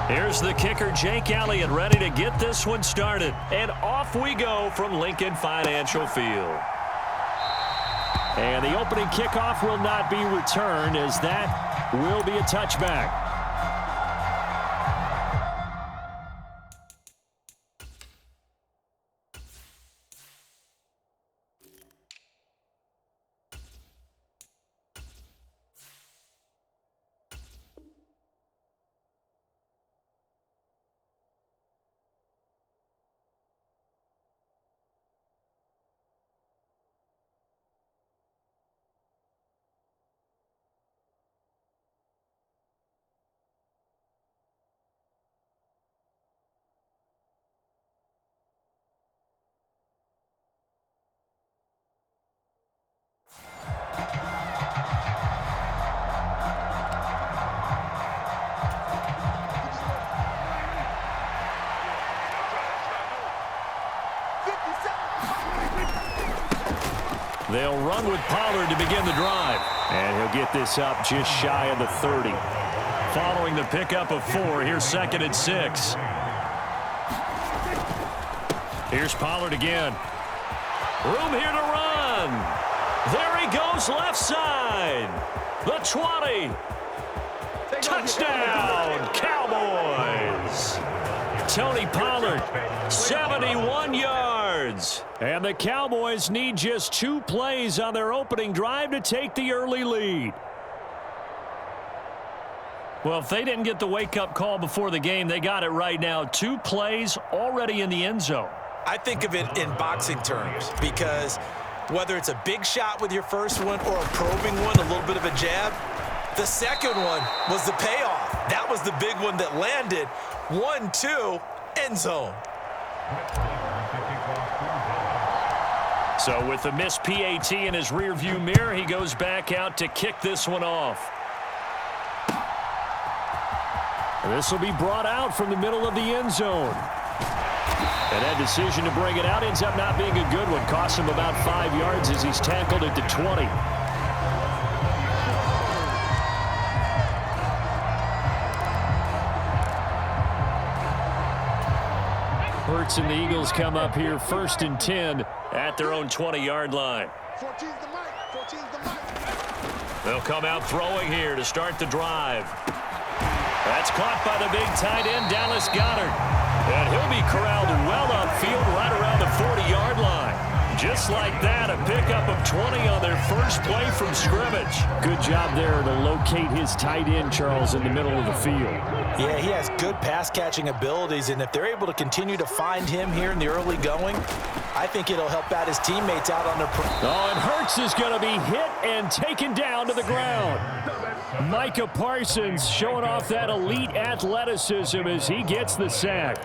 Here's the kicker, Jake Elliott, ready to get this one started. And off we go from Lincoln Financial Field. And the opening kickoff will not be returned, as that will be a touchback. They'll run with Pollard to begin the drive. And he'll get this up just shy of the 30. Following the pickup of 4, here's 2nd and 6. Here's Pollard again. Room here to run. There he goes left side. The 20. Touchdown, Cowboys. Tony Pollard, 71 yards. And the Cowboys need just 2 plays on their opening drive to take the early lead. Well, if they didn't get the wake-up call before the game, they got it right now. 2 plays already in the end zone. I think of it in boxing terms, because whether it's a big shot with your first one or a probing one, a little bit of a jab, the second one was the payoff. That was the big one that landed. 1-2, end zone. So with the missed PAT in his rearview mirror, he goes back out to kick this one off. This will be brought out from the middle of the end zone. And that decision to bring it out ends up not being a good one. Costs him about 5 yards as he's tackled at the 20. Hurts and the Eagles come up here 1st and 10 at their own 20-yard line. They'll come out throwing here to start the drive. That's caught by the big tight end, Dallas Goedert. And he'll be corralled well upfield right around the 40-yard line. Just like that, a pickup of 20 on their first play from scrimmage. Good job there to locate his tight end, Charles, in the middle of the field. Yeah, he has good pass-catching abilities, and if they're able to continue to find him here in the early going, I think it'll help out his teammates out on their... Oh, and Hurts is going to be hit and taken down to the ground. Micah Parsons showing off that elite athleticism as he gets the sack.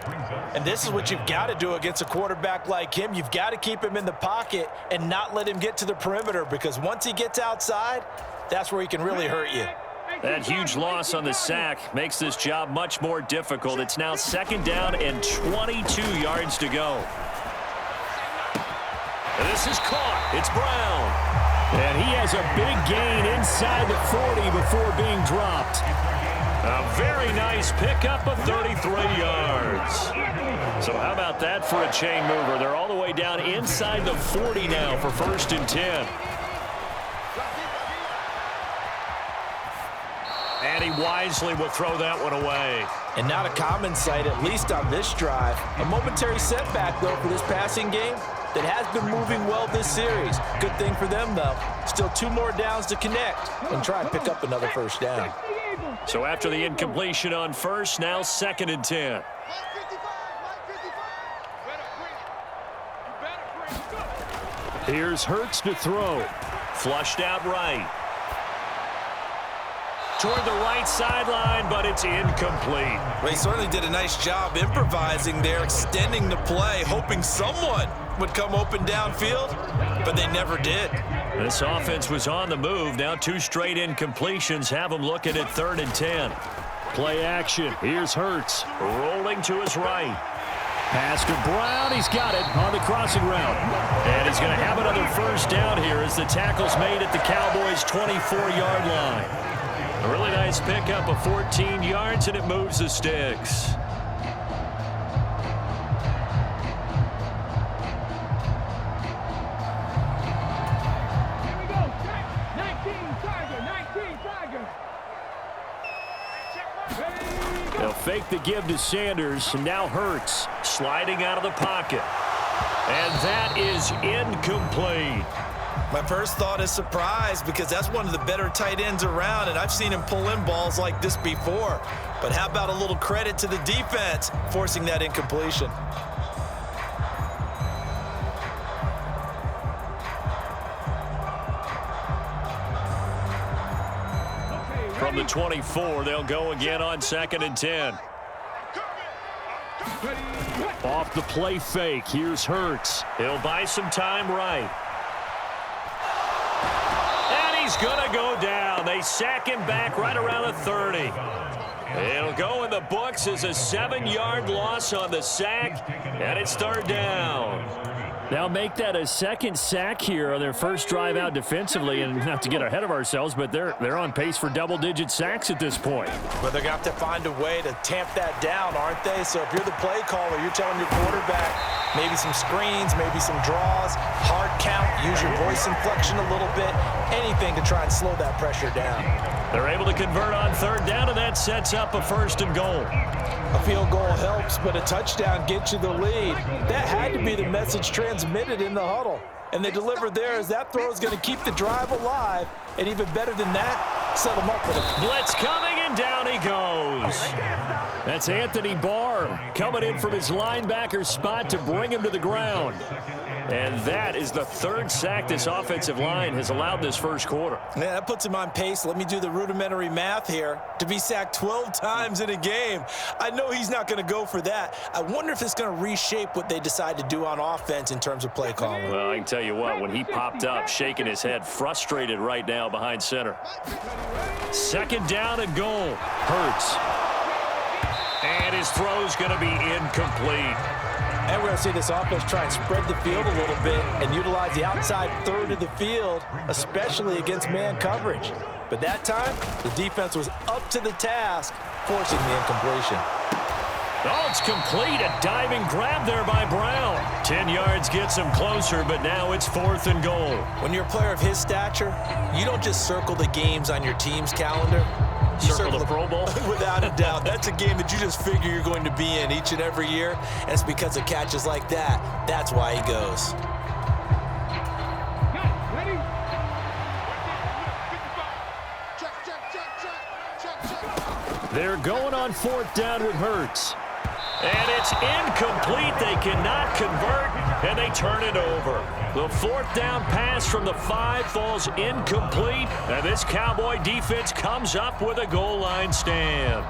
And this is what you've got to do against a quarterback like him. You've got to keep him in the pocket and not let him get to the perimeter, because once he gets outside, that's where he can really hurt you. That huge loss on the sack makes this job much more difficult. It's now 2nd down and 22 yards to go. And this is caught. It's Brown. And he has a big gain inside the 40 before being dropped. A very nice pickup of 33 yards. So how about that for a chain mover? They're all the way down inside the 40 now for 1st and 10. And he wisely will throw that one away. And not a common sight, at least on this drive. A momentary setback, though, for this passing game that has been moving well this series. Good thing for them, though. Still 2 more downs to connect and try and pick up another first down. So after the incompletion on first, now 2nd and 10. Here's Hurts to throw. Flushed out right. Toward the right sideline, but it's incomplete. Well, he certainly did a nice job improvising there, extending the play, hoping someone would come open downfield, but they never did. This offense was on the move. Now 2 straight incompletions have them looking at 3rd and 10. Play action. Here's Hurts rolling to his right. Pass to Brown. He's got it on the crossing route. And he's going to have another first down here as the tackle's made at the Cowboys' 24-yard line. A really nice pickup of 14 yards, and it moves the sticks. They'll fake the give to Sanders, and now Hurts sliding out of the pocket. And that is incomplete. My first thought is surprise because that's one of the better tight ends around, and I've seen him pull in balls like this before. But how about a little credit to the defense forcing that incompletion? From the 24, they'll go again on 2nd and 10. Off the play fake, here's Hurts. He'll buy some time right. And he's going to go down. They sack him back right around the 30. It'll go in the books as a 7-yard loss on the sack, and it's 3rd down. They'll make that a second sack here on their first drive out defensively, and not to get ahead of ourselves, but they're on pace for double-digit sacks at this point. But they're going to have to find a way to tamp that down, aren't they? So if you're the play caller, you're telling your quarterback maybe some screens, maybe some draws, hard count, use your voice inflection a little bit, anything to try and slow that pressure down. They're able to convert on 3rd down, and that sets up a 1st and goal. A field goal helps, but a touchdown gets you the lead. That had to be the message transmitted in the huddle. And they delivered there as that throw is going to keep the drive alive. And even better than that, set them up with a blitz coming, and down he goes. That's Anthony Barr coming in from his linebacker spot to bring him to the ground. And that is the 3rd sack this offensive line has allowed this first quarter. Yeah, that puts him on pace. Let me do the rudimentary math here. To be sacked 12 times in a game, I know he's not going to go for that. I wonder if it's going to reshape what they decide to do on offense in terms of play calling. Well, I can tell you what, when he popped up, shaking his head, frustrated right now behind center. 2nd down and goal. Hurts. And his throw's going to be incomplete. And we're going to see this offense try and spread the field a little bit and utilize the outside 3rd of the field, especially against man coverage. But that time, the defense was up to the task, forcing the incompletion. Oh, it's complete. A diving grab there by Brown. 10 yards gets him closer, but now it's 4th and goal. When you're a player of his stature, you don't just circle the games on your team's calendar. Circle the Pro Bowl? Without a doubt. That's a game that you just figure you're going to be in each and every year. And it's because of catches like that. That's why he goes. They're going on 4th down with Hurts. And it's incomplete. They cannot convert, and they turn it over. The 4th down pass from the 5 falls incomplete, and this Cowboy defense comes up with a goal line stand.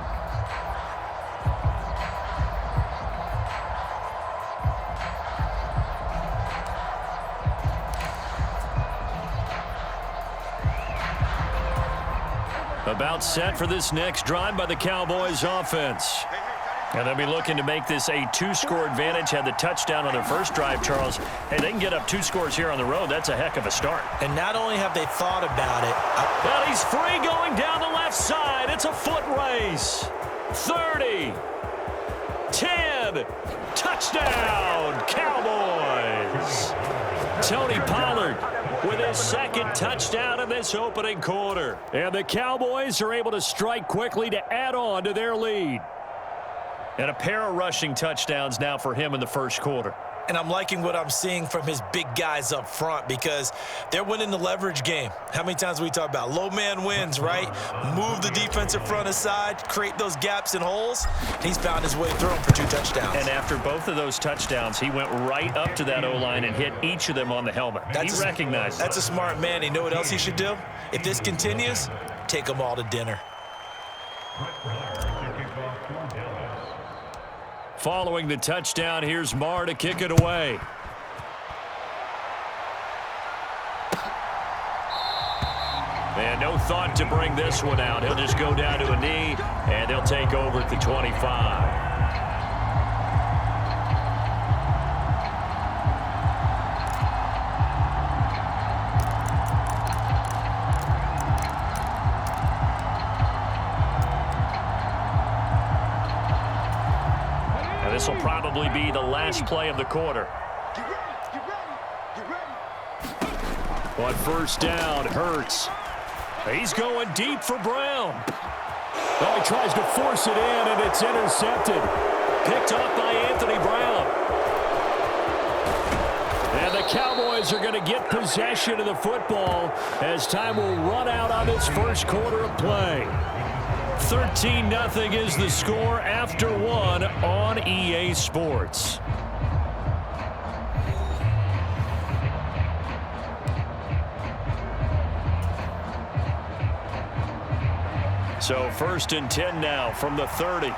About set for this next drive by the Cowboys offense. And they'll be looking to make this a 2-score advantage. Had the touchdown on their first drive, Charles. Hey, they can get up 2 scores here on the road. That's a heck of a start. And not only have they thought about it. Well, he's free going down the left side. It's a foot race. 30. 10. Touchdown, Cowboys. Tony Pollard with his 2nd touchdown in this opening quarter. And the Cowboys are able to strike quickly to add on to their lead. And a pair of rushing touchdowns now for him in the first quarter. And I'm liking what I'm seeing from his big guys up front because they're winning the leverage game. How many times we talk about low man wins, right? Move the defensive front aside, create those gaps and holes. He's found his way through them for 2 touchdowns. And after both of those touchdowns, he went right up to that O-line and hit each of them on the helmet. He recognized it. That's a smart man. You know what else he should do? If this continues, take them all to dinner. Following the touchdown, here's Marr to kick it away. And no thought to bring this one out. He'll just go down to a knee, and they'll take over at the 25. This will probably be the last play of the quarter. On first down, Hurts. He's going deep for Brown. Oh, he tries to force it in, and it's intercepted. Picked up by Anthony Brown. And the Cowboys are going to get possession of the football as time will run out on this first quarter of play. 13-0 is the score after one on EA Sports. So first and 10 now from the 30.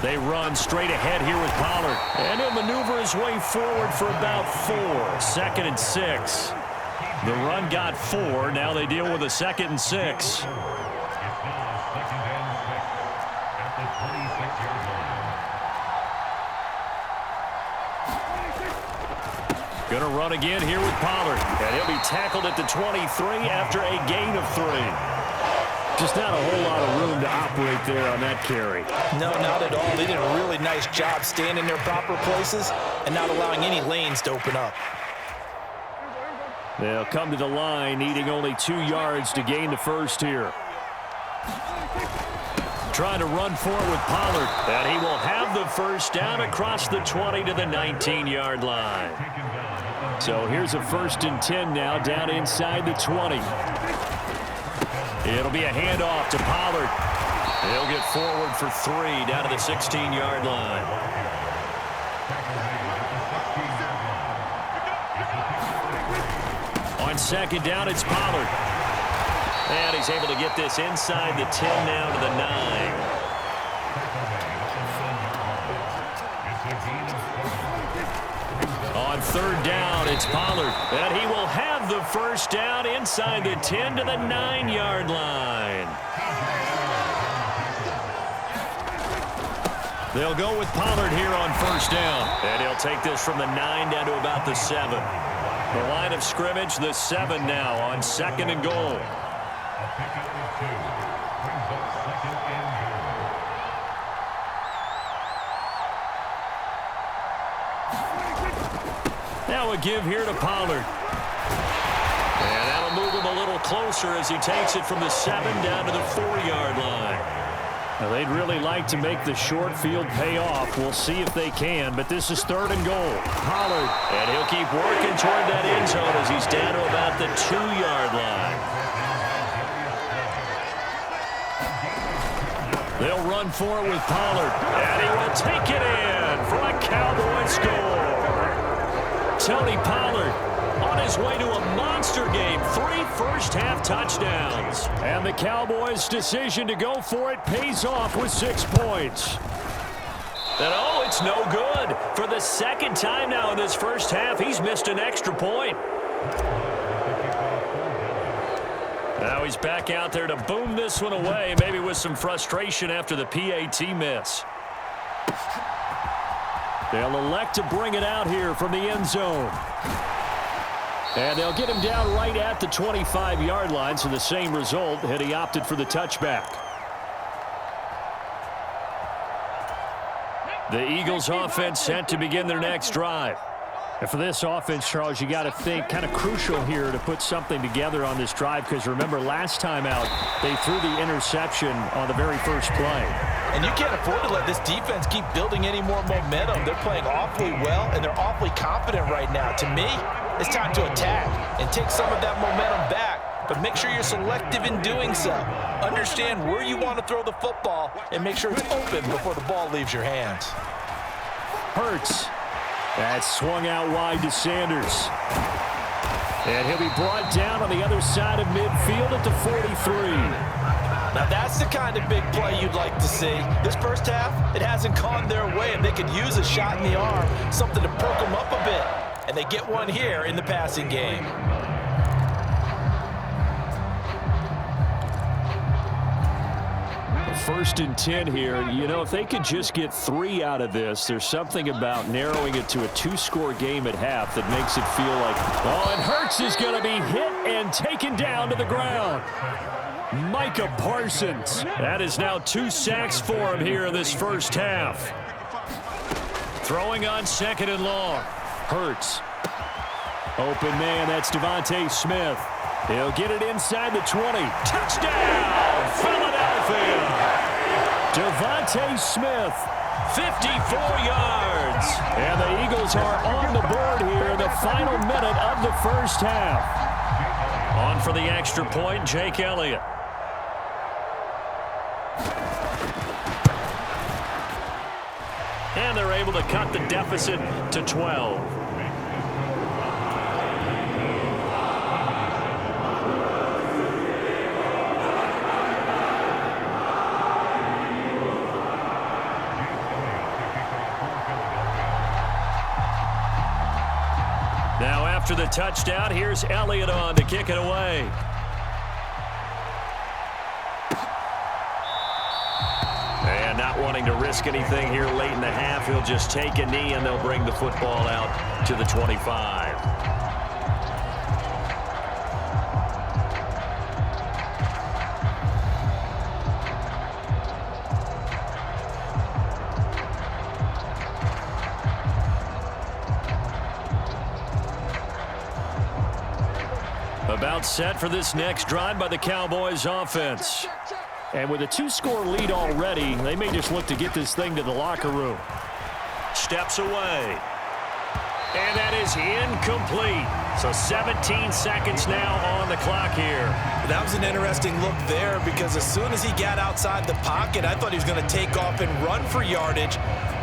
They run straight ahead here with Pollard. And he'll maneuver his way forward for about 4. 2nd and 6. The run got 4. Now they deal with a 2nd and 6. Going to run again here with Pollard. And he'll be tackled at the 23 after a gain of 3. Just not a whole lot of room to operate there on that carry. No, not at all. They did a really nice job staying in their proper places and not allowing any lanes to open up. They'll come to the line, needing only 2 yards to gain the first here. Trying to run forward with Pollard. And he will have the first down across the 20 to the 19-yard line. So here's a 1st and 10 now down inside the 20. It'll be a handoff to Pollard. He'll get forward for 3 down to the 16-yard line. On 2nd down, it's Pollard. And he's able to get this inside the 10 now to the 9. On 3rd down, it's Pollard. And he will have the first down inside the 10 to the 9-yard line. They'll go with Pollard here on 1st down. And he'll take this from the 9 down to about the 7. The line of scrimmage, the 7 now on 2nd and goal. Now a give here to Pollard. And that'll move him a little closer as he takes it from the 7 down to the 4-yard line. Now they'd really like to make the short field pay off. We'll see if they can, but this is 3rd and goal. Pollard. And he'll keep working toward that end zone as he's down to about the 2-yard line. They'll run for it with Pollard. And he will take it in for a Cowboy score. Tony Pollard on his way to a monster game. 3 first-half touchdowns. And the Cowboys' decision to go for it pays off with 6 points. And oh, it's no good. For the 2nd time now in this first half, he's missed an extra point. Now he's back out there to boom this one away, maybe with some frustration after the PAT miss. They'll elect to bring it out here from the end zone. And they'll get him down right at the 25-yard line, so the same result had he opted for the touchback. The Eagles offense set to begin their next drive. And for this offense, Charles, you got to think kind of crucial here to put something together on this drive, because remember last time out they threw the interception on the very first play. And you can't afford to let this defense keep building any more momentum. They're playing awfully well, and they're awfully confident right now. To me, it's time to attack and take some of that momentum back, but make sure you're selective in doing so. Understand where you want to throw the football and make sure it's open before the ball leaves your hands. Hurts. That's swung out wide to Sanders. And he'll be brought down on the other side of midfield at the 43. Now that's the kind of big play you'd like to see. This first half, it hasn't gone their way, and they could use a shot in the arm, something to perk them up a bit. And they get one here in the passing game. 1st and 10 here. You know, if they could just get 3 out of this, there's something about narrowing it to a 2-score game at half that makes it feel like, oh, and Hurts is going to be hit and taken down to the ground. Micah Parsons. That is now 2 sacks for him here in this first half. Throwing on 2nd and long. Hurts. Open man, that's Devontae Smith. He'll get it inside the 20. Touchdown, Philadelphia. Devontae Smith, 54 yards. And the Eagles are on the board here in the final minute of the first half. On for the extra point, Jake Elliott. And they're able to cut the deficit to 12. Now after the touchdown, here's Elliott on to kick it away. And not wanting to risk anything here late in the half, he'll just take a knee and they'll bring the football out to the 25. About set for this next drive by the Cowboys offense. And with a 2-score lead already, they may just look to get this thing to the locker room. Steps away. And that is incomplete. So 17 seconds now on the clock here. That was an interesting look there because as soon as he got outside the pocket, I thought he was going to take off and run for yardage.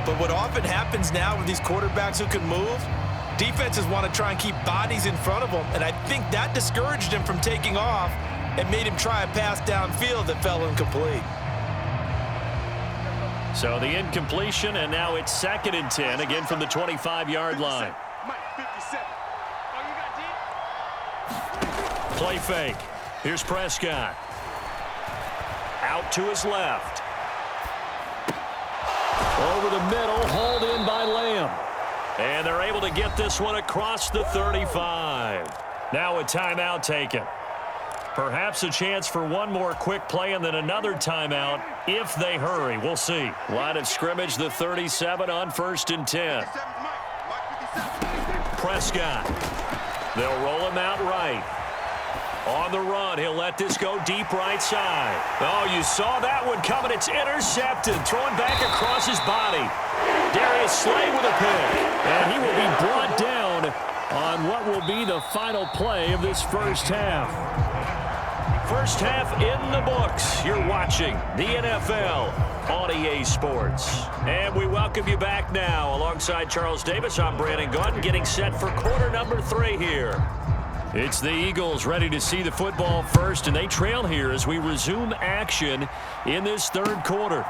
But what often happens now with these quarterbacks who can move, defenses want to try and keep bodies in front of them, and I think that discouraged him from taking off and made him try a pass downfield that fell incomplete. So the incompletion, and now it's 2nd and 10, again from the 25-yard line. Play fake. Here's Prescott. Out to his left. Over the middle, hauled in by Lamb. And they're able to get this one across the 35. Now a timeout taken. Perhaps a chance for one more quick play and then another timeout if they hurry. We'll see. Line of scrimmage, the 37 on 1st and 10. Prescott. They'll roll him out right. On the run, he'll let this go deep right side. Oh, you saw that one coming. It's intercepted. Thrown back across his body. Darius Slay with a pick. And he will be brought down on what will be the final play of this first half. First half in the books. You're watching the NFL on EA Sports. And we welcome you back now. Alongside Charles Davis, I'm Brandon Gaudin, getting set for quarter number 3 here. It's the Eagles ready to see the football first, and they trail here as we resume action in this 3rd quarter.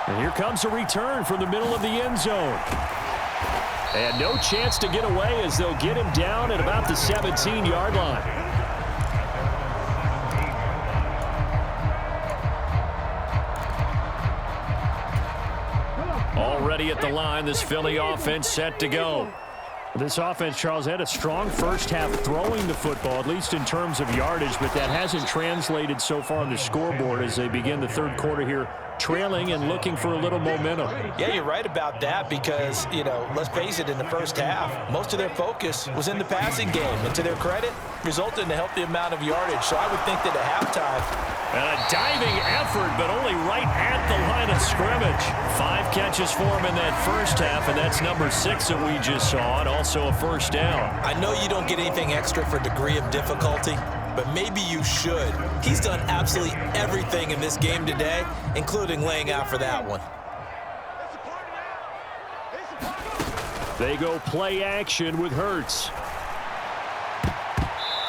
And here comes a return from the middle of the end zone. And no chance to get away as they'll get him down at about the 17-yard line. Already at the line, this Philly offense set to go. This offense, Charles, had a strong first half throwing the football, at least in terms of yardage, but that hasn't translated so far on the scoreboard as they begin the 3rd quarter here, trailing and looking for a little momentum. Yeah, you're right about that because, let's face it, in the first half, most of their focus was in the passing game. And to their credit, resulted in a healthy amount of yardage. So I would think that at halftime, and a diving effort, but only right at the line of scrimmage. 5 catches for him in that first half, and that's number 6 that we just saw, and also a first down. I know you don't get anything extra for degree of difficulty, but maybe you should. He's done absolutely everything in this game today, including laying out for that one. They go play action with Hurts.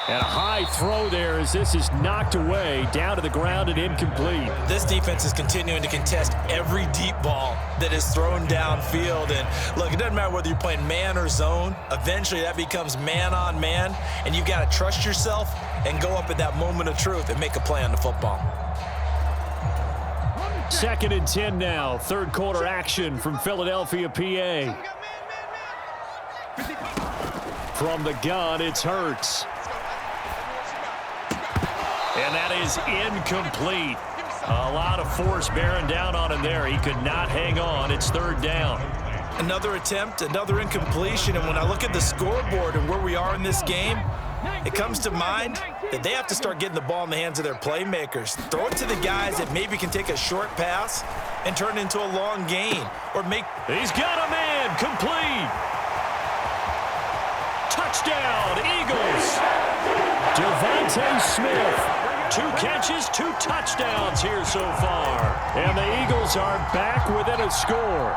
And a high throw there as this is knocked away, down to the ground and incomplete. This defense is continuing to contest every deep ball that is thrown downfield. And look, it doesn't matter whether you're playing man or zone. Eventually that becomes man on man, and you've got to trust yourself and go up at that moment of truth and make a play on the football. 2nd and 10 now. 3rd quarter action from Philadelphia, PA. From the gun, it's Hurts. And that is incomplete. A lot of force bearing down on him there. He could not hang on. It's third down. Another attempt, another incompletion, and when I look at the scoreboard and where we are in this game, it comes to mind that they have to start getting the ball in the hands of their playmakers. Throw it to the guys that maybe can take a short pass and turn it into a long gain. Or make... He's got a man. Complete. Touchdown, Eagles. Devontae Smith. 2 catches, 2 touchdowns here so far. And the Eagles are back within a score.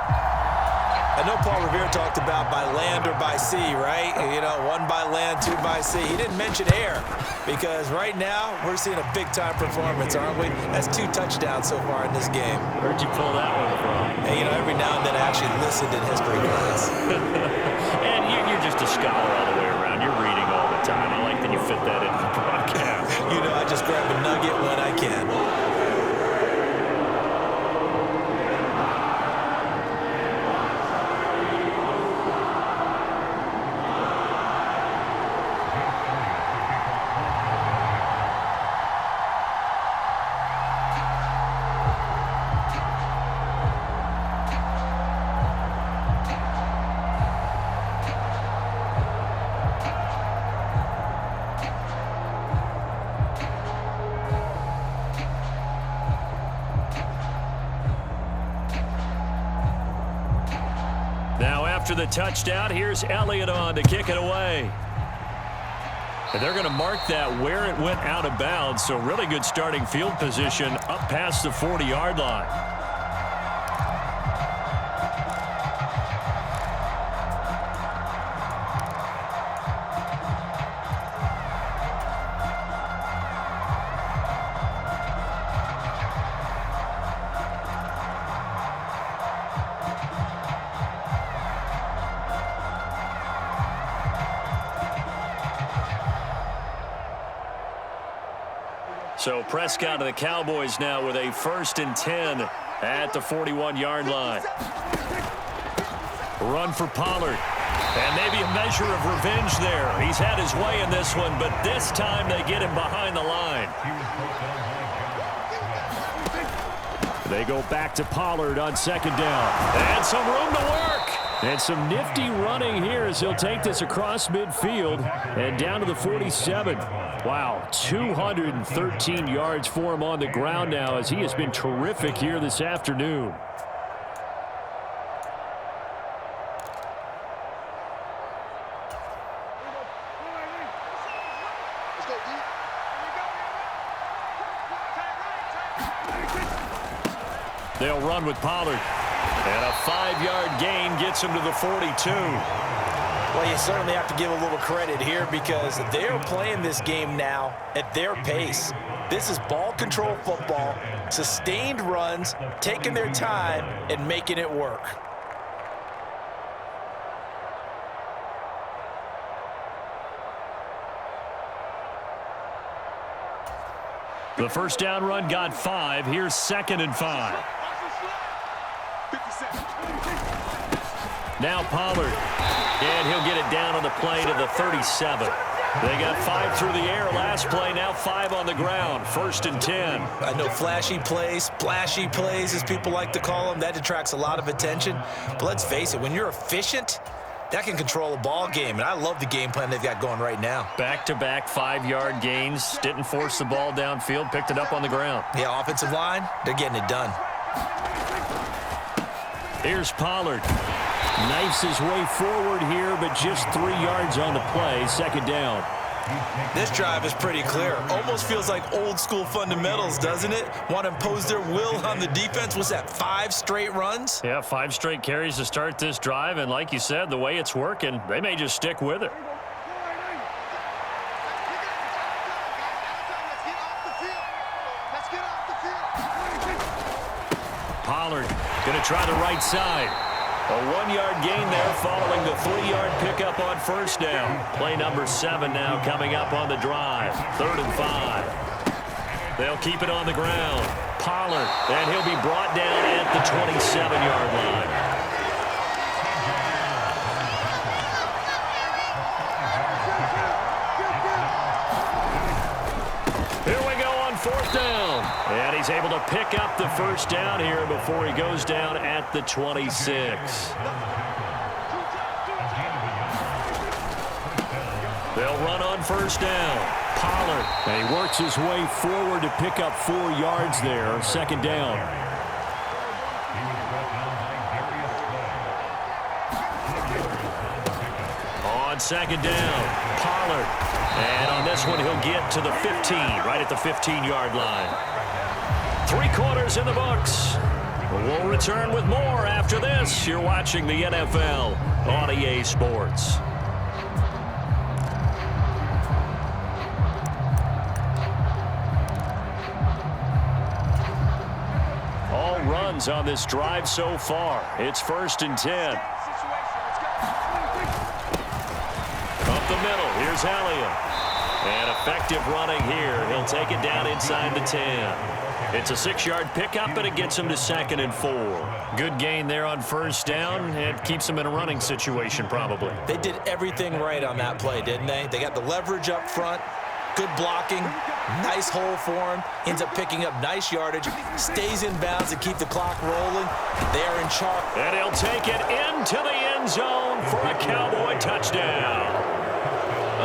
I know Paul Revere talked about by land or by sea, right? You know, 1 by land, 2 by sea. He didn't mention air because right now we're seeing a big-time performance, aren't we? That's 2 touchdowns so far in this game. Where'd you pull that one from? Hey, you know, every now and then I actually listened in history class. And you're just a scholar all the way around. You're reading all the time. I like that you fit that into the broadcast. You know, I just grab a nugget when I can. Now after the touchdown, here's Elliott on to kick it away. And they're going to mark that where it went out of bounds, so really good starting field position up past the 40-yard line. So Prescott and the Cowboys now with a 1st and 10 at the 41-yard line. Run for Pollard. And maybe a measure of revenge there. He's had his way in this one, but this time they get him behind the line. They go back to Pollard on 2nd down. And some room to work. And some nifty running here as he'll take this across midfield and down to the 47. Wow, 213 yards for him on the ground now as he has been terrific here this afternoon. They'll run with Pollard. And a 5-yard gain gets him to the 42. Well, you certainly have to give a little credit here because they're playing this game now at their pace. This is ball control football, sustained runs, taking their time and making it work. The first down run got 5. Here's 2nd and 5. Now Pollard. And he'll get it down on the play to the 37. They got 5 through the air last play, now 5 on the ground. 1st and 10. I know flashy plays, splashy plays, as people like to call them, that attracts a lot of attention. But let's face it, when you're efficient, that can control a ball game. And I love the game plan they've got going right now. Back-to-back 5-yard gains. Didn't force the ball downfield, picked it up on the ground. Yeah, offensive line, they're getting it done. Here's Pollard. Knifes his way forward here, but just 3 yards on the play. 2nd down. This drive is pretty clear. Almost feels like old school fundamentals, doesn't it? Want to impose their will on the defense. Was that 5 straight runs? Yeah, 5 straight carries to start this drive. And like you said, the way it's working, they may just stick with it. Pollard going to try the right side. A 1-yard gain there following the 3-yard pickup on 1st down. Play number 7 now coming up on the drive. 3rd and 5. They'll keep it on the ground. Pollard, and he'll be brought down at the 27-yard line. Here we go 4th down. And he's able to pick up the first down here before he goes down at the 26. They'll run on 1st down. Pollard. And he works his way forward to pick up 4 yards there. 2nd down. On 2nd down, Pollard. And on this one, he'll get to the 15, right at the 15-yard line. 3 quarters in the books. We'll return with more after this. You're watching the NFL on EA Sports. All runs on this drive so far. It's 1st and 10. Up the middle, here's Elliott. And effective running here. He'll take it down inside the 10. It's a 6-yard pickup, and it gets him to 2nd and 4. Good gain there on 1st down. It keeps him in a running situation, probably. They did everything right on that play, didn't they? They got the leverage up front, good blocking, nice hole for him, ends up picking up nice yardage, stays in bounds to keep the clock rolling. They're in charge. And he'll take it into the end zone for a Cowboy touchdown.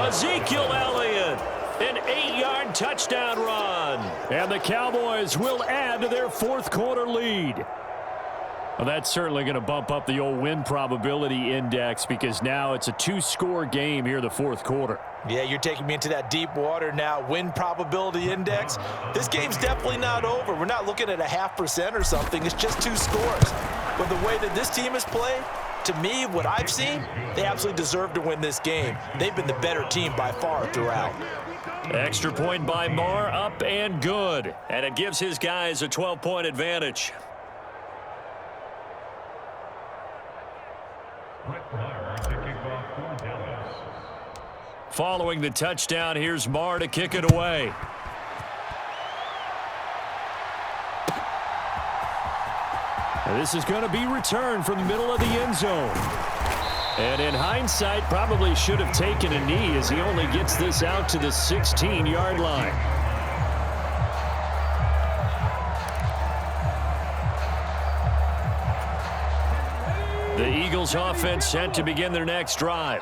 Ezekiel Elliott, an 8-yard touchdown run. And the Cowboys will add to their 4th quarter lead. Well, that's certainly going to bump up the old win probability index because now it's a 2-score game here in the 4th quarter. Yeah, you're taking me into that deep water now. Win probability index. This game's definitely not over. We're not looking at a 0.5% or something. It's just 2 scores. But the way that this team has played, to me, what I've seen, they absolutely deserve to win this game. They've been the better team by far throughout. Extra point by Marr, up and good. And it gives his guys a 12-point advantage. Following the touchdown, here's Marr to kick it away. And this is going to be returned from the middle of the end zone. And in hindsight, probably should have taken a knee as he only gets this out to the 16-yard line. The Eagles offense set to begin their next drive.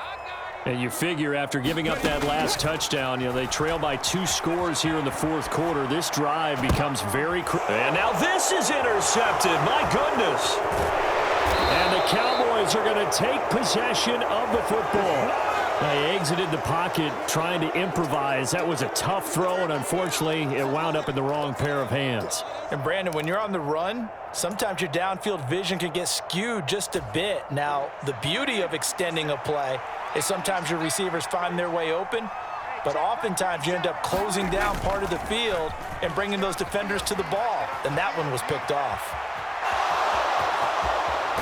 And you figure after giving up that last touchdown, they trail by 2 scores here in the 4th quarter. This drive becomes very and now this is intercepted. My goodness. And the Cowboys are going to take possession of the football. They exited the pocket trying to improvise. That was a tough throw, and unfortunately, it wound up in the wrong pair of hands. And, Brandon, when you're on the run, sometimes your downfield vision can get skewed just a bit. Now, the beauty of extending a play is sometimes your receivers find their way open, but oftentimes you end up closing down part of the field and bringing those defenders to the ball. And that one was picked off.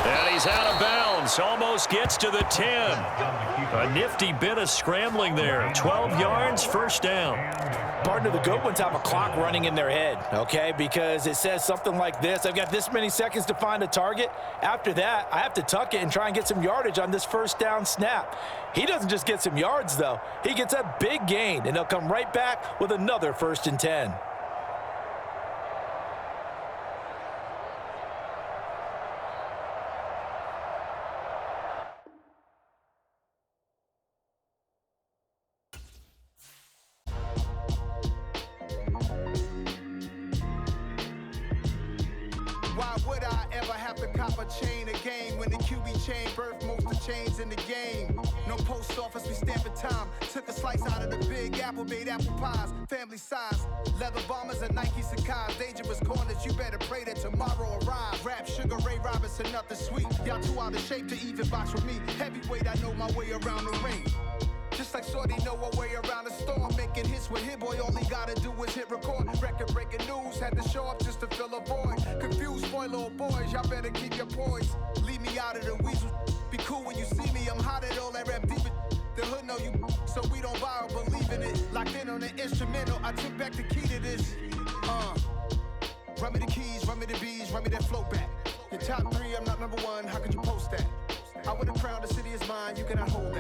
And he's out of bounds. Almost gets to the 10. A nifty bit of scrambling there. 12 yards, 1st down. Part of the good ones have a clock running in their head, okay? Because it says something like this. I've got this many seconds to find a target. After that, I have to tuck it and try and get some yardage on this 1st down snap. He doesn't just get some yards, though. He gets a big gain, and he'll come right back with another 1st and 10. Why would I ever have to cop a chain again when the QB chain birthed most of the chains in the game? No post office, we stamping time. Took a slice out of the big apple, made apple pies, family size. Leather bombers and Nike Sacai's, dangerous corners, you better pray that tomorrow arrives. Rap Sugar Ray Robinson, nothing sweet. Y'all too out of shape to even box with me. Heavyweight, I know my way around the ring. Just like Shorty know her way around the storm, making hits with Hit Boy, all he gotta do is hit record. Record-breaking news, had to show up just to fill a void. Confused, spoiler boys, y'all better keep your poise. Leave me out of the weasel. Be cool when you see me, I'm hot at all that rap deep. The hood know you, so we don't borrow, believe in it. Locked in on the instrumental, I took back the key to this. Run me the keys, run me the bees, run me that flow back. Your top 3, I'm not number 1, how could you post that? I would've crowned the city is mine, you cannot hold that.